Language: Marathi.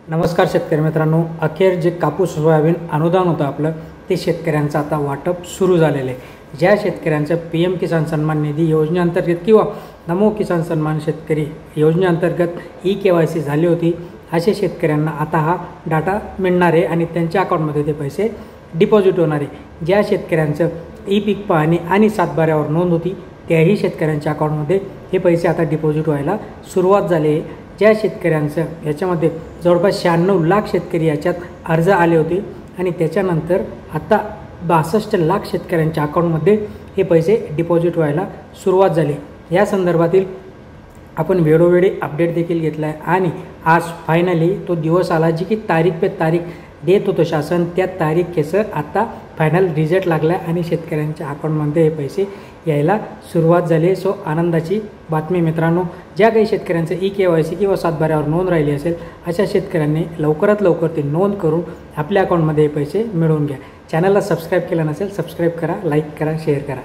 नमस्कार शेतकरी मित्रांनो, अखेर जे कापूस सोयाबीन अनुदान होतं आपलं ते शेतकऱ्यांचं आता वाटप सुरू झालेलं आहे। ज्या शेतकऱ्यांचं पी एम किसान सन्मान निधी योजनेअंतर्गत किंवा नमो किसान सन्मान शेतकरी योजनेअंतर्गत KYC झाली होती, अशा शेतकऱ्यांना आता हा डाटा मिळणार आहे आणि त्यांच्या अकाउंटमध्ये ते पैसे डिपॉझिट होणार आहे। ज्या शेतकऱ्यांचं पीक पाहणी आणि सातबाऱ्यावर नोंद होती त्याही शेतकऱ्यांच्या अकाउंटमध्ये हे पैसे आता डिपॉझिट व्हायला सुरुवात झाली आहे। ज्या शेतकऱ्यांचं याच्यामध्ये जवळपास 96 लाख शेतकरी याच्यात अर्ज आले होते आणि त्याच्यानंतर आता 62 लाख शेतकऱ्यांच्या अकाउंटमध्ये हे पैसे डिपॉझिट व्हायला सुरुवात झाली। या संदर्भातील आपण वेळोवेळी अपडेट देखील घेतला आहे आणि आज फायनली तो दिवस आला जी की तारीख पे तारीख देत होतं शासन, त्या तारीखेचं आता फायनल रिझल्ट लागला आणि शेतकऱ्यांच्या अकाउंटमध्ये हे पैसे यायला सुरुवात झाली। सो आनंदाची बातमी मित्रांनो, ज्या काही शेतकऱ्यांचं KYC किंवा सातबाऱ्यावर नोंद राहिली असेल अशा शेतकऱ्यांनी लवकरात लवकर ती नोंद करून आपल्या अकाउंटमध्ये हे पैसे मिळवून घ्या। चॅनलला सबस्क्राईब केलं नसेल सबस्क्राईब करा, लाईक करा, शेअर करा।